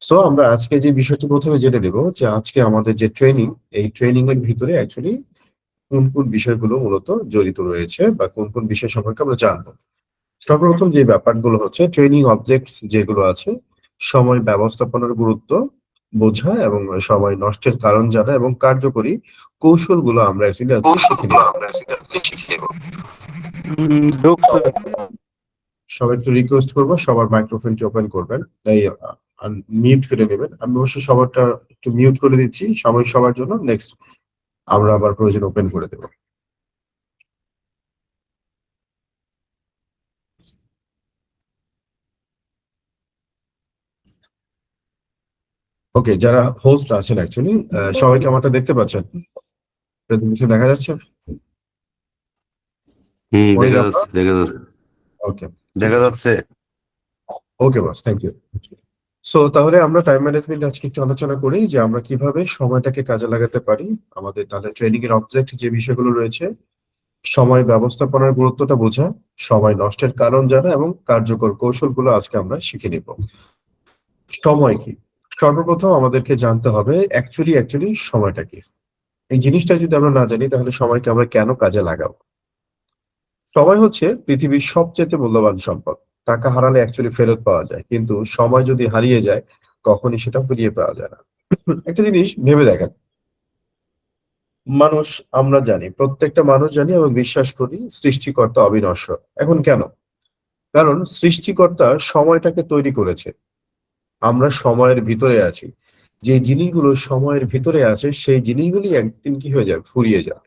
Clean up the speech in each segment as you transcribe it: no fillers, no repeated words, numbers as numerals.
তো আমরা আজকে যে বিষয়টি প্রথমে জেনে নেব যে আজকে আমাদের যে ট্রেনিং, এই ট্রেনিং এর ভিতরে অ্যাকচুয়ালি কোন কোন বিষয়গুলো মূলত জড়িত রয়েছে বা কোন কোন বিষয় সম্পর্কে আমরা জানবো। সর্বপ্রথম যে ব্যাপারগুলো হচ্ছে ট্রেনিং অবজেক্টস যেগুলো আছে, সময় ব্যবস্থাপনার গুরুত্ব বোঝা এবং সময় নষ্টের কারণ জানা এবং কার্যকরী কৌশলগুলো আমরা অ্যাকচুয়ালি আজকে শিখে নিব। ঢুক সবাই একটু রিকোয়েস্ট করবো সবার মাইক্রোফোনটি ওপেন করবেন, তাই মিউট করে নেবেন। আমি অবশ্য সবারটা একটু মিউট করে দিচ্ছি সবাই সবার জন্য। নেক্সট আমরা আবার প্রয়োজন ওপেন করে দেবো। ওকে, যারা হোস্ট আছেন অ্যাকচুয়ালি সবাইকে আমারটা দেখতে পাচ্ছেন? প্রেজেন্টেশন দেখা যাচ্ছে? দেখা মনির আপনার? যাচ্ছে দেখা যাচ্ছে ওকে, ঠিক দেখা আছে। যাচ্ছে। ওকে বস, থ্যাংক ইউ। সো তাহলে আমরা টাইম ম্যানেজমেন্ট আজকে একটু আলোচনা করি যে আমরা কিভাবে সময়টাকে কাজে লাগাতে পারি। আমাদের তাহলে ট্রেনিং এর অবজেক্ট যে বিষয়গুলো রয়েছে, সময় ব্যবস্থাপনার গুরুত্বটা বোঝা, সময় নষ্টের কারণ জানা এবং কার্যকর কৌশলগুলো আজকে আমরা শিখে নিব। সময় কি? সর্বপ্রথম আমাদেরকে জানতে হবে অ্যাকচুয়ালি সময়টা কি। এই জিনিসটা যদি আমরা না জানি তাহলে সময়কে আমরা কেন কাজে লাগাবো। সময় হচ্ছে পৃথিবীর সবচেয়ে মূল্যবান সম্পদ। টাকা হারালে অ্যাকচুয়ালি ফেরত পাওয়া যায়, কিন্তু সময় যদি হারিয়ে যায় কখনই সেটা ফিরিয়ে পাওয়া যায় না। একটা জিনিস ভেবে দেখেন, মানুষ, আমরা জানি, প্রত্যেকটা মানুষ জানি এবং বিশ্বাস করি সৃষ্টিকর্তা অবিনশ্বর। এখন কেন? কারণ সৃষ্টিকর্তা সময়টাকে তৈরি করেছে, আমরা সময়ের ভিতরে আছি। যে জিনিসগুলো সময়ের ভিতরে আছে সেই জিনিসগুলি একদিন কি হয়ে যাবে, ফুরিয়ে যাবে।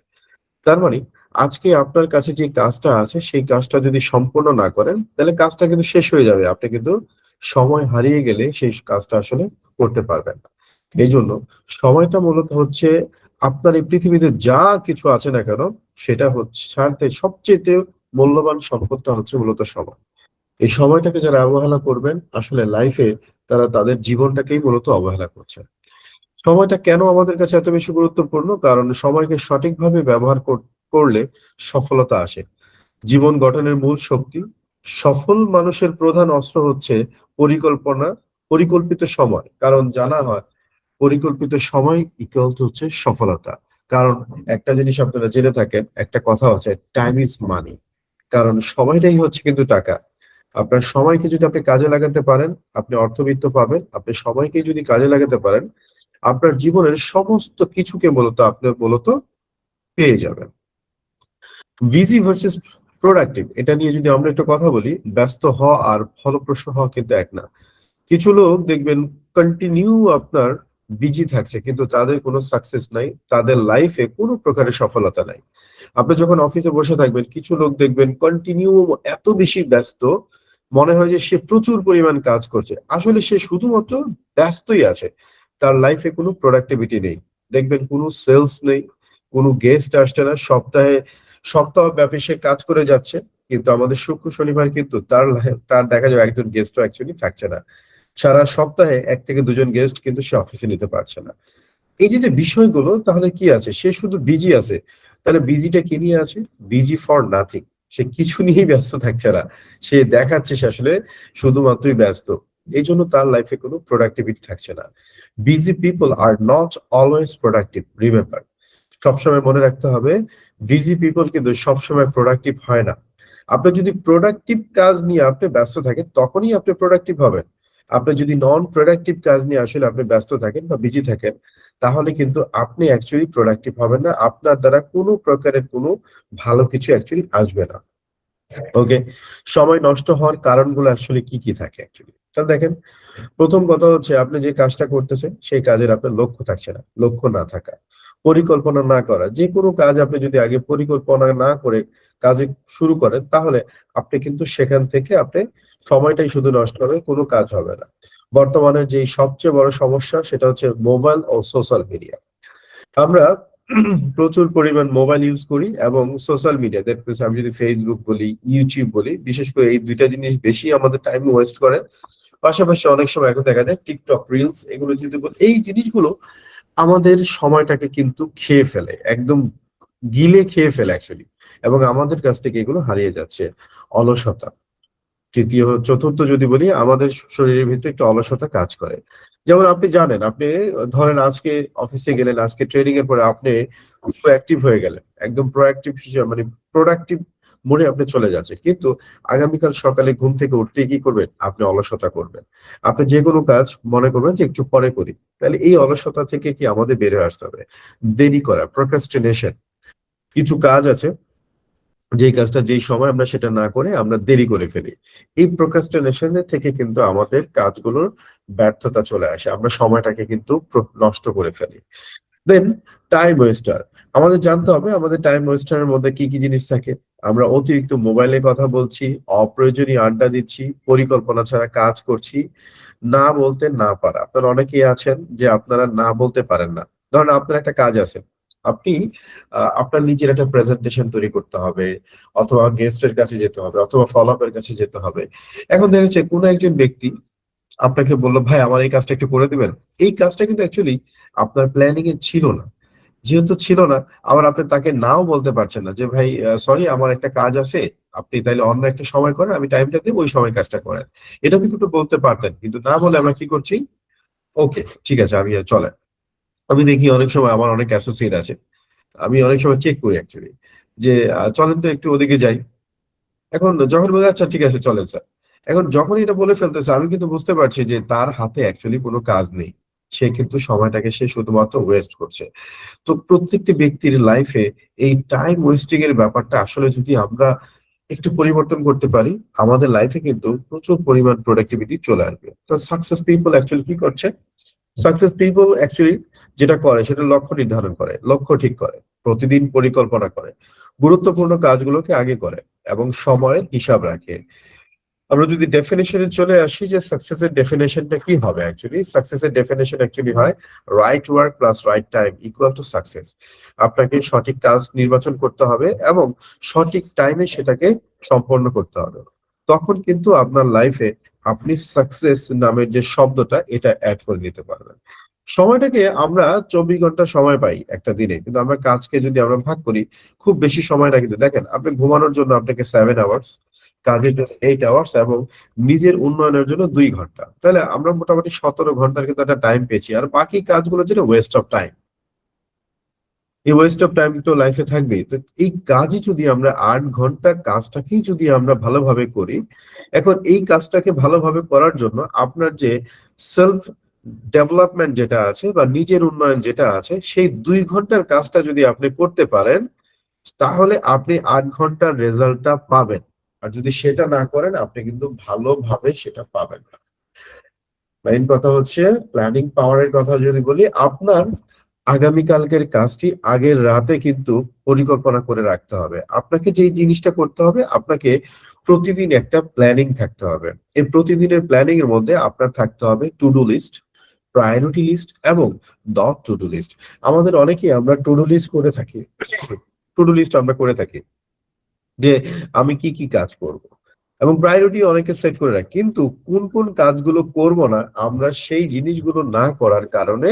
তার মানে আজকে আপনার কাছে যে কাজটা আছে সেই কাজটা যদি সম্পূর্ণ না করেন তাহলে কাজটা কিন্তু শেষ হয়ে যাবে, আপনি কিন্তু সময় হারিয়ে গেলে সেই কাজটা আসলে করতে পারবেন না। এই জন্য সময়টা মূলত হচ্ছে আপনার এই পৃথিবীতে যা কিছু আছে না কেন সেটা হচ্ছে সারতে সবচেয়ে মূল্যবান সম্পদটা হচ্ছে মূলত সময়। এই সময়টাকে যারা অবহেলা করবেন আসলে লাইফে তারা তাদের জীবনটাকেই মূলত অবহেলা করছে। সময়টা কেন আমাদের কাছে এত বেশি গুরুত্বপূর্ণ? কারণ সময়কে সঠিকভাবে ব্যবহার করলে সফলতা আসে। জীবন গঠনের মূল শক্তি। সফল মানুষের প্রধান অস্ত্র হচ্ছে পরিকল্পনা, পরিকল্পিত সময়। কারণ জানা হয় পরিকল্পিত সময় ইকুয়াল টু হচ্ছে সফলতা। কারণ একটা জিনিস আপনারা জেনে থাকেন, একটা কথা আছে, টাইম ইজ মানি। কারণ সময়টাই হচ্ছে কিন্তু টাকা। আপনার সময়কে যদি আপনি কাজে লাগাতে পারেন আপনি অর্থবিত্ত পাবেন। আপনি সময়কে যদি কাজে লাগাতে পারেন আপনার জীবনের সমস্ত কিছুকে মূলত আপনি মূলত পেয়ে যাবেন। বিজি ভার্সেস প্রোডাক্টিভ, এটা নিয়ে যদি আমরা একটু কথা বলি, ব্যস্ত হওয়া আর ফলপ্রসূ হওয়া কিন্তু এক না। কিছু লোক দেখবেন কন্টিনিউ আপনার বিজি থাকছে কিন্তু তাদের কোনো সাকসেস নাই, তাদের লাইফে কোনো প্রকারের সফলতা নাই। আপনি যখন অফিসে বসে থাকবেন কিছু লোক দেখবেন কন্টিনিউ এত বেশি ব্যস্ত, মনে হয় যে সে প্রচুর পরিমাণ কাজ করছে, আসলে সে শুধুমাত্র ব্যস্তই আছে। তার লাইফে কোনো প্রোডাক্টিভিটি নেই। দেখবেন কোনো সেলস নেই, কোনো গেস্ট আসছে না, সপ্তাহ ব্যাপী সে কাজ করে যাচ্ছে, কিন্তু আমাদের শুক্র শনিবার কিন্তু তার দেখা যাবে একজন গেস্টও অ্যাকচুয়ালি থাকছে না। সারা সপ্তাহে এক থেকে দুজন গেস্ট কিন্তু সে অফিসে নিতে পারছে না। এই যে বিষয়গুলো, তাহলে কি আছে, সে শুধু বিজি আছে। তাহলে বিজিটা কি নিয়ে আছে? Busy for nothing. সে কিছু নিয়েই ব্যস্ত থাকছে না, সে দেখাচ্ছে সে আসলে শুধুমাত্রই ব্যস্ত। এই জন্য তার লাইফে কোনো প্রোডাক্টিভিটি থাকছে না। Busy people are not always productive, remember. সবসময় মনে রাখতে হবে বিজি পিপল কিন্তু সবসময় প্রোডাক্টিভ হয় না। আপনি যদি প্রোডাক্টিভ কাজ নিয়ে আপনি ব্যস্ত থাকেন তখনই আপনি প্রোডাক্টিভ হবেন। আপনি যদি নন প্রোডাক্টিভ কাজ নিয়ে আসলে আপনি ব্যস্ত থাকেন বা বিজি থাকেন তাহলে কিন্তু আপনি অ্যাকচুয়ালি প্রোডাক্টিভ হবেন না, আপনার দ্বারা কোনো প্রকারের কোনো ভালো কিছু অ্যাকচুয়ালি আসবে না। ওকে, সময় নষ্ট হওয়ার কারণগুলো আসলে কি কি থাকে অ্যাকচুয়ালি, তাহলে দেখেন, প্রথম কথা হচ্ছে আপনি যে কাজটা করতেছেন সেই কাজের আপনার লক্ষ্য থাকছে না, লক্ষ্য না থাকা, পরিকল্পনা না করা। যে কোনো কাজ আপনি যদি আগে পরিকল্পনা না করে কাজে শুরু করেন তাহলে আপনি কিন্তু সেখান থেকে আপনি সময়টাই শুধু নষ্ট হবে, কোনো কাজ হবে না। বর্তমানে যে সবচেয়ে বড় সমস্যা সেটা হচ্ছে মোবাইল ও সোশ্যাল মিডিয়া। আমরা প্রচুর পরিমাণ মোবাইল ইউজ করি এবং সোশ্যাল মিডিয়া, দ্যাট মিনস আমি যদি ফেসবুক বলি, ইউটিউব বলি, বিশেষ করে এই দুইটা জিনিস বেশি আমাদের টাইম ওয়েস্ট করে। পাশাপাশি অনেক সময় এখন দেখা যায় টিকটক রিলস, এগুলো যদি এই জিনিসগুলো আমাদের সময়টাকে কিন্তু খেয়ে ফেলে, একদম গিলে খেয়ে ফেলে অ্যাকচুয়ালি, এবং আমাদের কাছ থেকে এগুলো হারিয়ে যাচ্ছে। অলসতা, চতুর্থ যদি বলি, আমাদের শরীরের ভিতরে একটু অলসতা কাজ করে। যেমন আপনি জানেন, আপনি ধরেন আজকে অফিসে গেলেন, আজকে ট্রেনিং এর পরে আপনি প্রোঅ্যাক্টিভ হয়ে গেলেন, একদম প্রোঅ্যাক্টিভ হিসেবে মানে প্রোডাক্টিভ মোডে আপনি চলে যাচ্ছেন, কিন্তু আগামীকাল সকালে ঘুম থেকে উঠতে কি করবেন? আপনি অলসতা করবেন। আপনি যে কোনো কাজ মনে করবেন যে একটু পরে করি। তাহলে এই অলসতা থেকে কি আমাদের বের হয়ে আসতে হবে? দেরি করা, প্রোক্রাস্টিনেশন। কিছু কাজ আছে যেই কাজটা যেই সময় আমরা সেটা না করে আমরা দেরি করে ফেলি। এই প্রোক্রাস্টিনেশন থেকে কিন্তু আমাদের কাজগুলোর ব্যর্থতা চলে আসে। আমরা সময়টাকে কিন্তু নষ্ট করে ফেলি। দেন টাইম ওয়েস্টার। আমাদের জানতে হবে আমাদের টাইম ওয়েস্টার এর মধ্যে কি কি জিনিস থাকে। আমরা অতিরিক্ত মোবাইলে কথা বলছি, অপ্রয়োজনীয় আড্ডা দিচ্ছি, পরিকল্পনা ছাড়া কাজ করছি, না বলতে না পারা। আপনারা অনেকেই আছেন যে আপনারা না বলতে পারেন না। ধরেন আপনার একটা কাজ আছে। আপনি আপনার নিজের একটা প্রেজেন্টেশন তৈরি করতে হবে, অথবা গেস্টের কাছে যেতে হবে, অথবা ফলো আপ এর কাছে যেতে হবে। এখন দেখা যাচ্ছে কোন একজন ব্যক্তি আপনাকে বলল, ভাই আমার এই কাজটা একটু করে দিবেন। এই কাজটা কিন্তু অ্যাকচুয়ালি আপনার প্ল্যানিং এ ছিল না। যেহেতু ছিল না, আবার আপনি তাকে নাও বলতে পারছেন না যে ভাই সরি আমার একটা কাজ আছে, আপনি তাইলে অন্য একটা সময় করেন, আমি টাইমটা দিব, ওই সময় কাজটা করেন। এটা কিন্তু একটু বলতে পারতেন, কিন্তু না বলে আমরা কি করছি? ওকে, ঠিক আছে, আমি চলে। আমি দেখি অনেক সময় আমার অনেক অ্যাসোসিয়েট আছে, আমি অনেক সময় চেক করি অ্যাকচুয়ালি যে চলেন তো একটু ওদিকে যাই। এখন যখন বলে আচ্ছা ঠিক আছে চলেন স্যার, এখন যখন এটা বলে ফেলতেছে আমি কিন্তু বুঝতে পারছি যে তার হাতে অ্যাকচুয়ালি কোনো কাজ নেই। সে কিন্তু সময়টাকে সে শুধুমাত্র ওয়েস্ট করছে। তো প্রত্যেকটি ব্যক্তির লাইফে এই টাইম ওয়েস্টিং এর ব্যাপারটা আসলে যদি আমরা একটু পরিবর্তন করতে পারি, আমাদের লাইফে কিন্তু প্রচুর পরিমাণ প্রোডাক্টিভিটি চলে আসবে। তো সাকসেস পিপল অ্যাকচুয়ালি কি করছে? সাকসেস পিপল অ্যাকচুয়ালি যেটা করে সেটা লক্ষ্য নির্ধারণ করে, লক্ষ্য ঠিক করে, প্রতিদিন পরিকল্পনা করে, গুরুত্বপূর্ণ কাজগুলোকে আগে করে এবং সময়ের হিসাব রাখে। আমরা যদি ডেফিনেশনে চলে আসি যে সাকসেসের ডেফিনেশনটা কি হবে, অ্যাকচুয়ালি সাকসেসের ডেফিনেশন অ্যাকচুয়ালি হয় right work plus right time equal to success. আপনাকে সঠিক কাজ নির্বাচন করতে হবে এবং সঠিক টাইমে সেটাকে সম্পন্ন করতে হবে। তখন কিন্তু আপনার লাইফে আপনি সাকসেস নামের যে শব্দটা এটা অ্যাড করে নিতে পারবেন। সময়টাকে আমরা 24 ঘন্টা সময় পাই একটা দিনে, কিন্তু আমরা কাজকে যদি আমরা ভাগ করি, খুব বেশি সময় না। কিন্তু দেখেন, আপনি ঘুমানোর জন্য আপনাকে 7 আওয়ার্স, কাজের জন্য 8 আওয়ার্স এবং নিজের উন্নয়নের জন্য 2 ঘন্টা। তাহলে আমরা মোটামুটি 17 ঘন্টার কিন্তু একটা টাইম পেয়েছি। আর বাকি কাজগুলো যেটা ওয়েস্ট অফ টাইম, এই ওয়েস্ট অফ টাইম তো লাইফে থাকবেই। তো এই কাজই যদি আমরা 8 ঘন্টা কাজটাকেই যদি আমরা ভালোভাবে করি, এখন এই কাজটাকে ভালোভাবে করার জন্য আপনার যে সেলফ ডেভেলপমেন্ট যেটা আছে বা নিজের উন্নয়ন যেটা আছে, সেই 2 ঘন্টার কাজটা যদি আপনি করতে পারেন, তাহলে আপনি 8 ঘন্টার রেজাল্টটা পাবেন। আর যদি সেটা না করেন, আপনি কিন্তু ভালোভাবে সেটা পাবেন না। মেইন কথা হচ্ছে প্ল্যানিং পাওয়ারের কথা যদি বলি, আপনার আগামীকালকের কাজটি আগের রাতে কিন্তু পরিকল্পনা করে রাখতে হবে। আপনাকে যেই জিনিসটা করতে হবে, আপনাকে প্রতিদিন একটা প্ল্যানিং থাকতে হবে। এই প্রতিদিনের প্ল্যানিং এর মধ্যে আপনার থাকতে হবে to do list, priority list এবং নট টু ডু লিস্ট। আমাদের অনেকেই আমরা টু ডু লিস্ট করে থাকি, টু ডু লিস্ট আমরা করে থাকি যে আমি কি কি কাজ করব, এবং প্রায়োরিটি অনেকে সেট করে রাখে, কিন্তু কোন কোন কাজগুলো করব না, আমরা সেই জিনিসগুলো না করার কারণে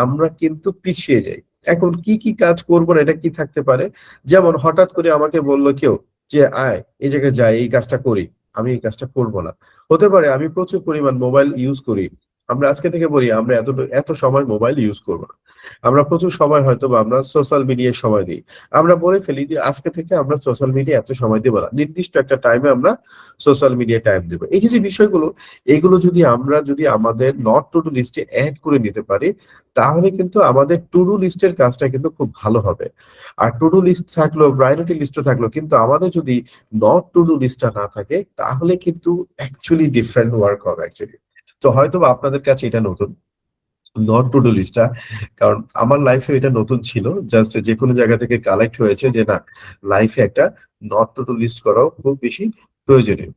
আমরা কিন্তু পিছিয়ে যাই। এখন কি কি কাজ করব না, এটা কি থাকতে পারে? যেমন হঠাৎ করে আমাকে বললো কেউ যে আয় এই জায়গায় যাই, এই কাজটা করি, আমি এই কাজটা করব না। হতে পারে আমি প্রচুর পরিমাণ মোবাইল ইউজ করি, আমরা আজকে থেকে বলি আমরা এত এত সময় মোবাইল ইউজ করব না। আমরা প্রচুর সময় হয়তো বা আমরা সোশ্যাল মিডিয়ায় সময় দিই। আমরা বলে ফেলি যে আজকে থেকে আমরা সোশ্যাল মিডিয়া এত সময় দেবো না, নির্দিষ্ট একটা টাইমে আমরা সোশ্যাল মিডিয়া টাইম দেবো। এই যে যে বিষয়গুলো, এগুলো যদি আমরা আমাদের নট টু ডু লিস্টে অ্যাড করে নিতে পারি, তাহলে কিন্তু আমাদের টু ডু লিস্টের কাজটা কিন্তু খুব ভালো হবে। আর টু ডু লিস্ট থাকলো, প্রায়োরিটি লিস্টও থাকলো, কিন্তু আমাদের যদি নট টু ডু লিস্টটা না থাকে, তাহলে কিন্তু অ্যাকচুয়ালি ডিফারেন্ট ওয়ার্ক হবে অ্যাকচুয়ালি। তো হয়তো বা আপনাদের কাছে এটা নতুন, নট টু ডু লিস্টটা, কারণ আমার লাইফে এটা নতুন ছিল। জাস্ট যে কোনো জায়গা থেকে কালেক্ট হয়েছে যে না, লাইফে একটা নট টু ডু লিস্ট করাও খুব বেশি প্রয়োজনীয়।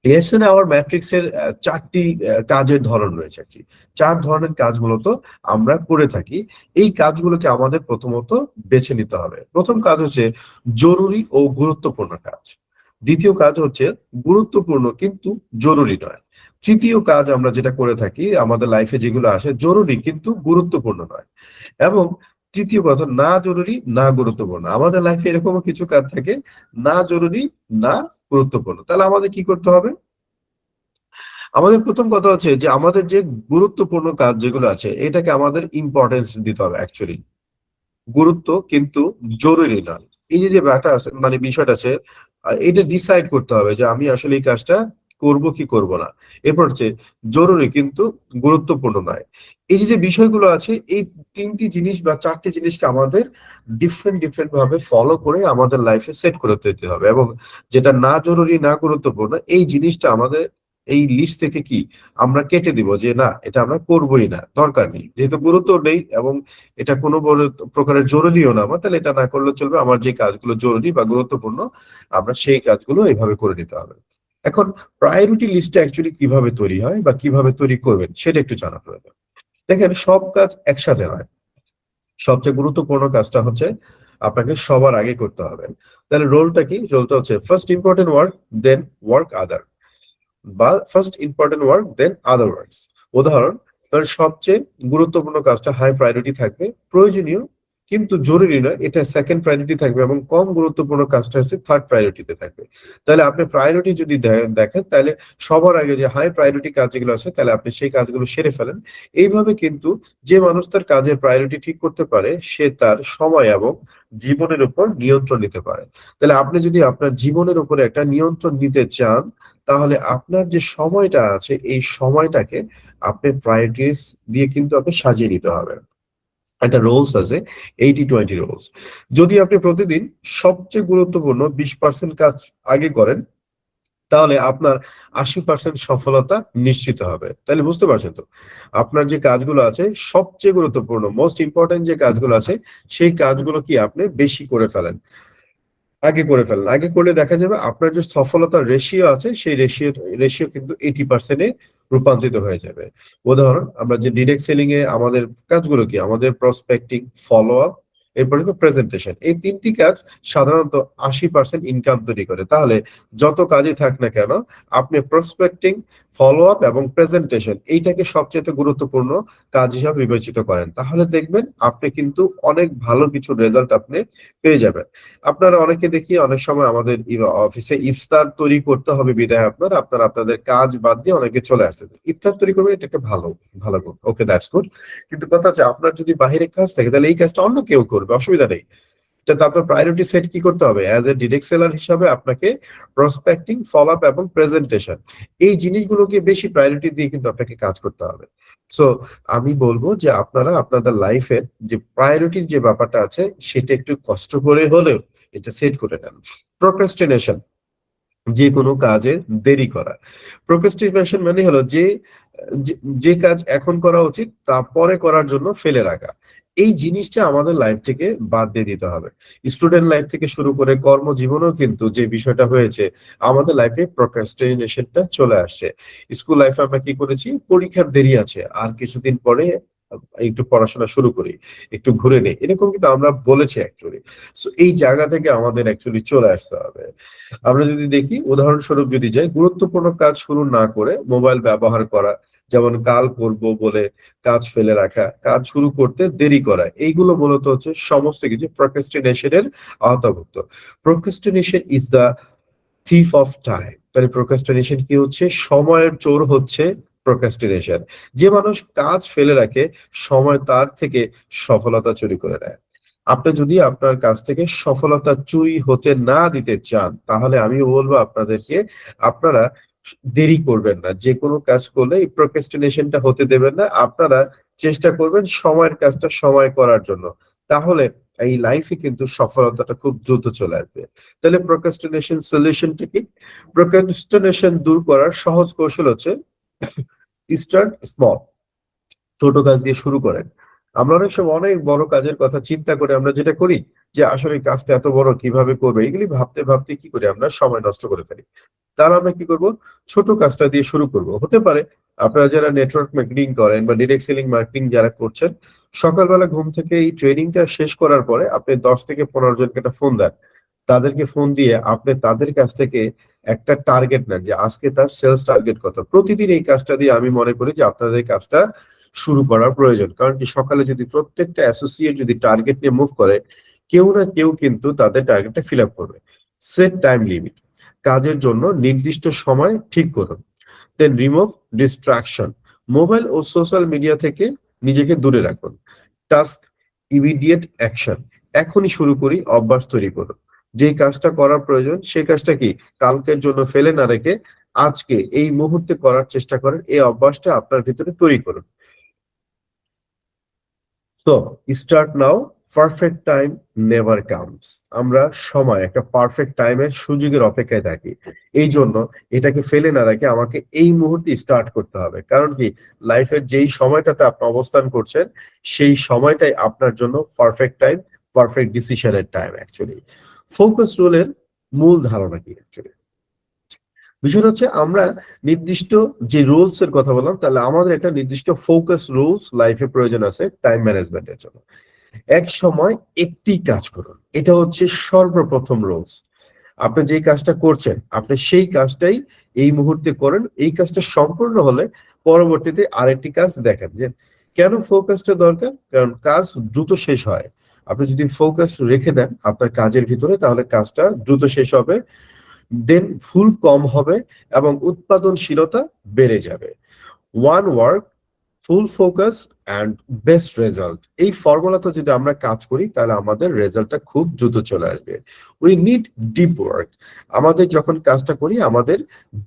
এএসএন আওয়ার ম্যাট্রিক্স এর 4টি কাজের ধরন রয়েছে আর কি। 4 ধরনের কাজ মূলত আমরা করে থাকি। এই কাজগুলোকে আমাদের প্রথমত বেছে নিতে হবে। প্রথম কাজ হচ্ছে জরুরি ও গুরুত্বপূর্ণ কাজ। দ্বিতীয় কাজ হচ্ছে গুরুত্বপূর্ণ কিন্তু জরুরি নয়। তৃতীয় কাজ আমরা যেটা করে থাকি আমাদের লাইফে যেগুলো আসে জরুরি কিন্তু গুরুত্বপূর্ণ নয়। এবং তৃতীয় কথা, না জরুরি না গুরুত্বপূর্ণ। আমাদের লাইফে এরকমও কিছু কাজ থাকে, না জরুরি না গুরুত্বপূর্ণ। তাহলে আমাদের কি করতে হবে? আমাদের প্রথম কথা হচ্ছে যে আমাদের যে গুরুত্বপূর্ণ কাজ যেগুলো আছে এটাকে আমাদের ইম্পর্টেন্স দিতে হবে অ্যাকচুয়ালি। গুরুত্ব কিন্তু জরুরি নয়। এই যে ব্যাপারটা আছে মানে বিষয়টা আছে, এটা ডিসাইড করতে হবে যে আমি আসলে এই কাজটা করব কি করব না। এরপর হচ্ছে জরুরি কিন্তু গুরুত্বপূর্ণ নয়। এই যে বিষয়গুলো আছে এই ৩টি জিনিস বা ৪টি জিনিসকে আমাদের ডিফারেন্ট ভাবে ফলো করে আমাদের লাইফে সেট করে দিতে হবে এবং যেটা না জরুরি না গুরুত্বপূর্ণ এই জিনিসটা আমাদের এই লিস্ট থেকে কি আমরা কেটে দিব যে না এটা আমরা করবোই না, দরকার নেই। যেহেতু গুরুত্ব নেই এবং এটা কোনো বড় প্রকারের জরুরিও না আমার, তাহলে এটা না করলে চলবে। আমার যে কাজগুলো জরুরি বা গুরুত্বপূর্ণ আমরা সেই কাজগুলো এইভাবে করে নিতে হবে। এখন প্রায়োরিটি লিস্টটা অ্যাকচুয়ালি কিভাবে তৈরি হয় বা কিভাবে তৈরি করবেন সেটা একটু জানা প্রয়োজন। দেখেন সব কাজ একসাথে নয়। সবচেয়ে গুরুত্বপূর্ণ কাজটা হচ্ছে আপনাকে সবার আগে করতে হবে। তাহলে রোলটা কি? রোলটা হচ্ছে first important work then work other, বা first important work then other works. উদাহরণ, তার সবচেয়ে গুরুত্বপূর্ণ কাজটা হাই প্রায়োরিটি থাকবে, প্রয়োজনীয় কিন্তু জরুরি নয় এটা সেকেন্ড প্রায়োরিটি থাকবে, এবং কম গুরুত্বপূর্ণ কাজটা হচ্ছে থার্ড প্রায়োরিটিতে থাকবে। তাহলে আপনি প্রায়োরিটি যদি দেখেন তাহলে সবার আগে যে হাই প্রায়োরিটি কাজ যেগুলো আছে তাহলে আপনি সেই কাজগুলো সেরে ফেলেন। এইভাবে কিন্তু যে মানুষ তার কাজের প্রায়োরিটি ঠিক করতে পারে সে তার সময় এবং জীবনের উপর নিয়ন্ত্রণ নিতে পারে। তাহলে আপনি যদি আপনার জীবনের উপরে একটা নিয়ন্ত্রণ নিতে চান তাহলে আপনার যে সময়টা আছে এই সময়টাকে আপনি প্রায়োরিটিস দিয়ে কিন্তু আপনি সাজিয়ে নিতে হবে। একটা রোলস আছে 80-20 রোলস। যদি আপনি প্রতিদিন সবচেয়ে গুরুত্বপূর্ণ 20% কাজ আগে করেন তাহলে আপনার 80% সফলতা নিশ্চিত হবে। তাহলে বুঝতে পারছেন তো? আপনার যে কাজগুলো আছে সবচেয়ে গুরুত্বপূর্ণ মোস্ট ইম্পর্টেন্ট যে কাজগুলো আছে সেই কাজগুলো কি আপনি বেশি করে ফেলেন, আগে করে ফেলেন। আগে করলে দেখা যাবে আপনার যে সফলতার রেশিও আছে সেই রেশিও কিন্তু 80% এ রূপান্তরিত হয়ে যাবে। উদাহরণ, আমরা যে ডিরেক্ট সেলিং এ আমাদের কাজগুলো কি? আমাদের প্রসপেক্টিং, ফলো আপ, এরপরে প্রেজেন্টেশন। এই ৩টি কাজ সাধারণত 80% ইনকাম তৈরি করে। তাহলে যত কাজই থাক না কেন আপনি প্রসপেক্টিং, ফলো আপ এবং প্রেজেন্টেশন এইটাকে সবচেয়ে গুরুত্বপূর্ণ কাজ হিসাবে বিবেচিত করেন। তাহলে দেখবেন আপনি কিন্তু অনেক ভালো কিছু রেজাল্ট আপনি পেয়ে যাবেন। আপনারা অনেকে দেখি অনেক সময় আমাদের অফিসে ইফতার তৈরি করতে হবে বিধায় আপনারা আপনাদের কাজ বাদ দিয়ে অনেকে চলে আসছে। ইফতার তৈরি করবেন এটা একটা ভালো ভালো গুড, ওকে দ্যাটস গুড। কিন্তু কথা হচ্ছে আপনার যদি বাহিরে কাজ থাকে তাহলে এই কাজটা অন্য কেউ করবে, অসুবিধা নেই। তো আপনার প্রায়োরিটি সেট কি করতে হবে? অ্যাজ এ ডিরেক্ট সেলার হিসাবে আপনাকে প্রসপেক্টিং, ফলো আপ এবং প্রেজেন্টেশন এই জিনিসগুলোকে বেশি প্রায়োরিটি দিয়ে কিন্তু আপনাকে কাজ করতে হবে। সো আমি বলবো যে আপনারা আপনাদের লাইফের যে প্রায়োরিটির যে ব্যাপারটা আছে সেটা একটু কষ্ট করে হলেও এটা সেট করে নেন। প্রোক্রাস্টিনেশন, যে কোনো কাজে দেরি করা। প্রোক্রাস্টিনেশন মানে হলো যে যে কাজ এখন করা উচিত তা পরে করার জন্য ফেলে রাখা। এই জিনিসটা আমাদের লাইফ থেকে বাদ দিয়ে দিতে হবে। স্টুডেন্ট লাইফ থেকে শুরু করে কর্মজীবনেও কিন্তু যে বিষয়টা হয়েছে আমাদের লাইফে প্রোক্রাস্টিনেশনটা চলে আসছে। স্কুল লাইফে আমরা কি করেছি? পরীক্ষার দেরি আছে আর কিছুদিন পরে একটু পড়াশোনা শুরু করি, একটু ঘুরে নেই, এরকম কিন্তু আমরা বলেছি অ্যাকচুয়ালি। সো এই জায়গা থেকে আমাদের অ্যাকচুয়ালি চলে আসতে হবে। আমরা যদি দেখি উদাহরণস্বরূপ যদি যাই, গুরুত্বপূর্ণ কাজ শুরু না করে মোবাইল ব্যবহার করা, যেমন কাল করব বলে কাজ ফেলে রাখা, কাজ শুরু করতে দেরি করা, এইগুলো মূলত হচ্ছে সমস্ত কিছু প্রোক্রাস্টিনেশনের আওতাভুক্ত। Procrastination is the thief of time. তাহলে প্রোক্রাস্টিনেশন কি হচ্ছে? সময়ের চোর হচ্ছে প্রোক্রাস্টিনেশন। যে মানুষ কাজ ফেলে রাখে সময় তার থেকে সফলতা চুরি করে নেয়। আপনি যদি আপনার কাছ থেকে সফলতা চুরি হতে না দিতে চান তাহলে আমি বলবো আপনাদেরকে আপনারা দেরি করবেন না। যে কোনো কাজ করলে এই প্রোক্রাস্টিনেশনটা হতে দেবেন না। আপনারা চেষ্টা করবেন সময়ের কাজটা সময় করার জন্য। তাহলে এই লাইফে কিন্তু সফলতাটা খুব দ্রুত চলে আসবে। তাহলে প্রোক্রাস্টিনেশন সলিউশনটা কি? প্রোক্রাস্টিনেশন দূর করার সহজ কৌশল হচ্ছে স্টার্ট স্মল। ছোট কাজ দিয়ে শুরু করেন। আমরা অনেক সময় অনেক বড় কাজের কথা চিন্তা করে আমরা যেটা করি যে আসলে এই কাজটা এত বড় কিভাবে করবে এগুলি ভাবতে ভাবতে কি করি আমরা সময় নষ্ট করে ফেলি। তাহলে আমরা কি করব? ছোট কাজটা দিয়ে শুরু করব। হতে পারে আপনারা যারা নেটওয়ার্ক মার্কেটিং করেন বা ডিরেক্ট সেলিং মার্কেটিং যারা করছেন, সকালবেলা ঘুম থেকে এই ট্রেনিংটা শেষ করার পরে আপনি 10 থেকে 15 জনকে একটা ফোন দেন। তাদেরকে ফোন দিয়ে আপনি তাদের কাছ থেকে একটা টার্গেট নেন যে আজকে তার সেলস টার্গেট কত। প্রতিদিন এই কাজটা দিয়ে আমি মনে করি যে আপনাদের কাজটা শুরু করার প্রয়োজন। কারণ কি সকালে যদি প্রত্যেকটা অ্যাসোসিয়েট যদি টার্গেট নিয়ে মুভ করে কেউ না কেউ কিন্তু তাদের টার্গেটটা ফিল আপ করবে। Set time limit. কাজের জন্য নির্দিষ্ট সময় ঠিক করুন। দেন রিমুভ ডিস্ট্রাকশন, মোবাইল ও সোশ্যাল মিডিয়া থেকে নিজেকে দূরে রাখুন। টাস্ক ইমিডিয়েট অ্যাকশন, এখনই শুরু করি অভ্যাস তৈরি করুন। যে কাজটা করার প্রয়োজন সেই কাজটা কি কালকের জন্য ফেলে না রেখে আজকে এই মুহূর্তে করার চেষ্টা করেন, এই অভ্যাসটা আপনার ভিতরে তৈরি করুন। So start now, perfect time never comes. আমরা সময় একটা পারফেক্ট টাইমের সুযোগের অপেক্ষায় থাকি, এই জন্য এটাকে ফেলে না রেখে আমাকে এই মুহূর্তে স্টার্ট করতে হবে। কারণ কি লাইফের যেই সময়টাতে আপনি অবস্থান করছেন সেই সময়টাই আপনার জন্য পারফেক্ট টাইম, পারফেক্ট ডিসিশনের টাইম। অ্যাকচুয়ালি ফোকাস রোলের মূল ধারণা কি অ্যাকচুয়ালি বিষয় হচ্ছে আমরা নির্দিষ্ট যে রুলস এর কথা বললাম, তাহলে আমাদের একটা নির্দিষ্ট ফোকাস রুলস লাইফে প্রয়োজন আছে টাইম ম্যানেজমেন্টের জন্য। এক সময় একটি কাজ করুন, এটা হচ্ছে সর্বপ্রথম রুলস। আপনি যে কাজটা করছেন আপনি সেই কাজটাই এই মুহূর্তে করেন। এই কাজটা সম্পূর্ণ হলে পরবর্তীতে আরেকটি কাজ দেখেন। যে কেন ফোকাসটা দরকার? কারণ কাজ দ্রুত শেষ হয়। আপনি যদি ফোকাস রেখে দেন আপনার কাজের ভিতরে তাহলে কাজটা দ্রুত শেষ হবে, দেন ফুল কম হবে এবং উৎপাদনশীলতা বেড়ে যাবে। One work, full focus and best result, এই ফর্মুলাতে যদি আমরা কাজ করি তাহলে আমাদের রেজাল্টটা খুব দ্রুত চলে আসবে। উই নিড ডিপ ওয়ার্ক, আমাদের যখন কাজটা করি আমাদের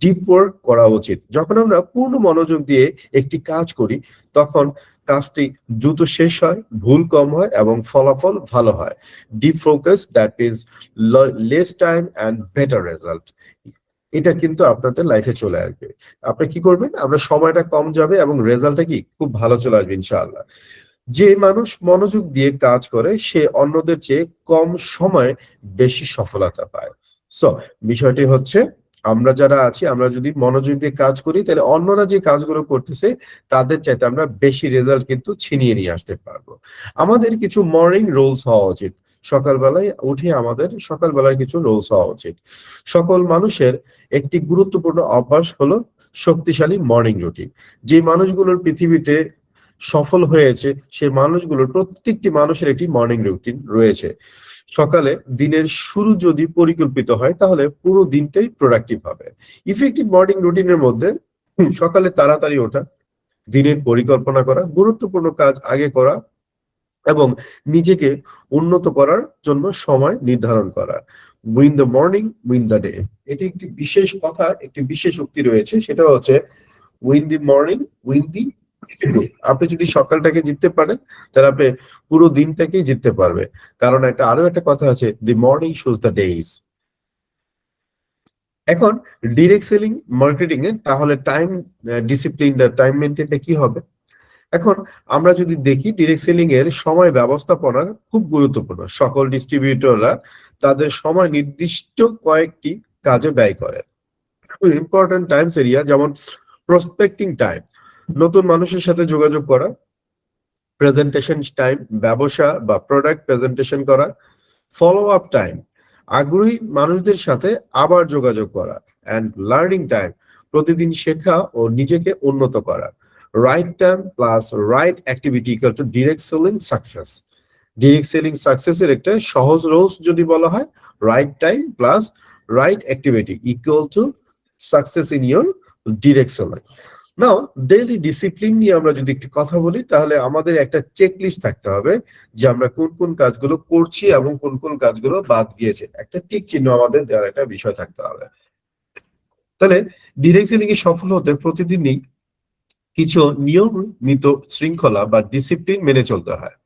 ডিপ ওয়ার্ক করা উচিত। যখন আমরা পূর্ণ মনোযোগ দিয়ে একটি কাজ করি তখন কাজটি দ্রুত শেষ হয়, ভুল কম হয় এবং ফলাফল ভালো হয়। Deep focus, that is less time and better result, এটা কিন্তু আপনাদের লাইফে চলে আসবে। আপনি কি করবেন? আপনার সময়টা কম যাবে এবং রেজাল্টটা কি খুব ভালো চলে আসবে ইনশাআল্লাহ। যে মানুষ মনোযোগ দিয়ে কাজ করে সে অন্যদের চেয়ে কম সময়ে বেশি সফলতা পায়। সো বিষয়টি হচ্ছে আমরা যারা আছি আমরা যদি মনোযোগ দিয়ে কাজ করি তাহলে অন্যরা যে কাজগুলো করতেছে তাদের চাইতে আমরা বেশি রেজাল্ট কিন্তু ছিনিয়ে নিয়ে আসতে পারবো। আমাদের কিছু মর্নিং রুলস হওয়া উচিত। সকালবেলায় উঠে আমাদের সকালবেলায় কিছু রুলস হওয়া উচিত। সকল মানুষের একটি গুরুত্বপূর্ণ অভ্যাস হলো শক্তিশালী মর্নিং রুটিন। যে মানুষগুলোর পৃথিবীতে সফল হয়েছে সেই মানুষগুলোর প্রত্যেকটি মানুষের একটি মর্নিং রুটিন রয়েছে। সকালে দিনের শুরু যদি পরিকল্পিত হয় তাহলে পুরো দিনটাই প্রোডাক্টিভ হবে। ইফেক্টিভ মর্নিং রুটিনের মধ্যে সকালে তাড়াতাড়ি ওঠা, দিনের পরিকল্পনা করা, গুরুত্বপূর্ণ কাজ আগে করা এবং নিজেকে উন্নত করার জন্য সময় নির্ধারণ করা। Win the morning win the day, এটি একটি বিশেষ কথা, একটি বিশেষ উক্তি রয়েছে, সেটা হচ্ছে win the morning win the day. আপনি যদি সকালটাকে জিততে পারেন তাহলে আপনি পুরো দিনটাকেই জিততে পারবে। কারণ আরো একটা কথা আছে, the morning shows the days. এখন ডিরেক্ট সেলিং মার্কেটিং এ তাহলে টাইম ডিসিপ্লিন, টাইম মেনটেনটা কি হবে? এখন আমরা যদি দেখি ডিরেক্ট সেলিং এর সময় ব্যবস্থাপনা খুব গুরুত্বপূর্ণ। সকল ডিস্ট্রিবিউটররা তাদের সময় নির্দিষ্ট কয়েকটি কাজে ব্যয় করে। ইম্পর্টেন্ট টাইমস এরিয়া যেমন প্রসপেক্টিং টাইম, নতুন মানুষের সাথে যোগাযোগ করা; প্রেজেন্টেশন টাইম, ব্যবসা বা প্রোডাক্ট প্রেজেন্টেশন করা; ফলো আপ টাইম, আগ্রহী মানুষদের সাথে আবার যোগাযোগ করা; অ্যান্ড লার্নিং টাইম, প্রতিদিন শেখা ও নিজেকে উন্নত করা। Right time plus right activity equal to direct selling success. Direct selling সাকসেসের একটা সহজ রুলস যদি বলা হয়, right time plus right activity equal to success in your direct selling. Now daily discipline নিয়ে আমরা যদি একটু কথা বলি তাহলে আমাদের একটা চেকলিস্ট থাকতে হবে যে আমরা কোন কোন কাজগুলো করছি এবং কোন কোন কাজগুলো বাদ গিয়েছে, একটা টিক চিহ্ন আমাদের দেওয়ার একটা বিষয় থাকতে হবে। তাহলে ডিরেক্ট সেলিং এ সফল হতে প্রতিদিনই কিছু নিয়মিত শৃঙ্খলা বা ডিসিপ্লিন মেনে চলতে হয়।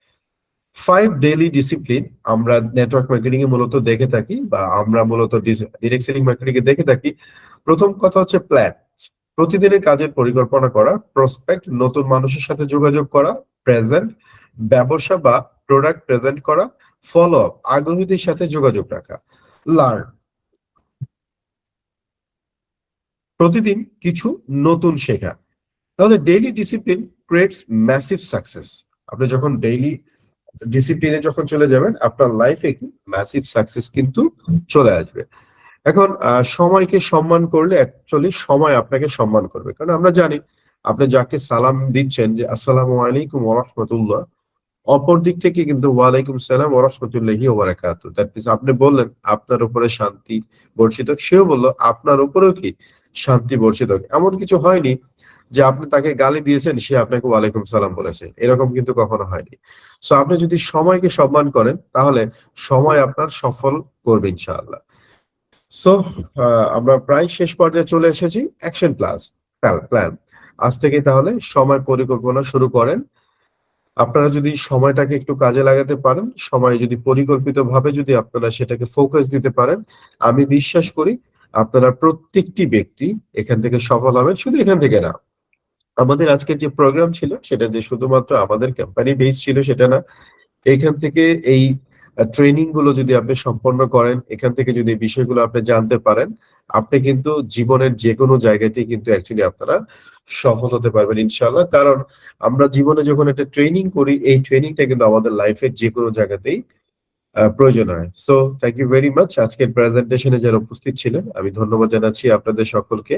5 ডেইলি ডিসিপ্লিন আমরা নেটওয়ার্ক মার্কেটিং এ মূলত দেখে থাকি বা আমরা মূলত ডিরেক্ট সেলিং মার্কেটিং এ দেখে থাকি। প্রথম কথা হচ্ছে প্ল্যান, প্রতিদিনের কাজের পরিকল্পনা করা; প্রসপেক্ট, নতুন মানুষের সাথে যোগাযোগ করা; প্রেজেন্ট, ব্যবসা বা প্রোডাক্ট প্রেজেন্ট করা; ফলো আপ, আগ্রহীদের সাথে যোগাযোগ রাখা; লার্ন, প্রতিদিন কিছু নতুন শেখা। তাহলে daily discipline creates massive success. আপনি যখন ডেইলি ডিসিপ্লিনে যখন চলে যাবেন আপনার লাইফে ম্যাসিভ সাকসেস কিন্তু চলে আসবে। এখন সময়কে সম্মান করলে অ্যাকচুয়ালি সময় আপনাকে সম্মান করবে। কারণ আমরা জানি আপনি যাকে সালাম দিচ্ছেন যে আসসালামু আলাইকুম ওয়া রাহমাতুল্লাহ, অপর দিক থেকে কিন্তু ওয়ালাইকুম সালাম ওয়া রাহমাতুল্লাহি ওয়া বারাকাতুহু, দ্যাট মিন্স আপনি বললেন আপনার উপরে শান্তি বর্ষিত হোক, সেও বলল আপনার উপরেও কি শান্তি বর্ষিত হোক। এমন কিছু হয়নি যে আপনি তাকে গালি দিয়েছেন, সে আপনাকে ওয়ালাইকুম সালাম বলেছে, এরকম কিন্তু কখনো হয়নি। সো আপনি যদি সময়কে সম্মান করেন তাহলে সময় আপনার সফল করবে ইনশাআল্লাহ। সো আমরা প্রায় শেষ পর্যায়ে চলে এসেছি। Action plan. আজ থেকে তাহলে সময় পরিকল্পনা শুরু করেন। আপনারা যদি সময়টাকে একটু কাজে লাগাতে পারেন, সময় যদি পরিকল্পিতভাবে যদি আপনারা সেটাকে ফোকাস দিতে পারেন, আমি বিশ্বাস করি আপনারা প্রত্যেকটি ব্যক্তি এখান থেকে সফল হবেন। শুধু এখান থেকে না, আমাদের আজকের যে প্রোগ্রাম ছিল সেটা যে শুধুমাত্র আমাদের কোম্পানি বেস ছিল সেটা না। এখান থেকে এই ট্রেনিং গুলো যদি আপনি সম্পন্ন করেন, এখান থেকে যদি এই বিষয়গুলো আপনি জানতে পারেন, আপনি কিন্তু জীবনের যেকোনো জায়গাতেই কিন্তু অ্যাকচুয়ালি আপনারা সফল হতে পারবেন ইনশাআল্লাহ। কারণ আমরা জীবনে যখন একটা ট্রেনিং করি, এই ট্রেনিংটা কিন্তু আমাদের লাইফের যেকোনো জায়গাতেই প্রয়োজন হয়। So thank you very much. আজকের প্রেজেন্টেশনে যারা উপস্থিত ছিলেন, আমি ধন্যবাদ জানাচ্ছি আপনাদের সকলকে।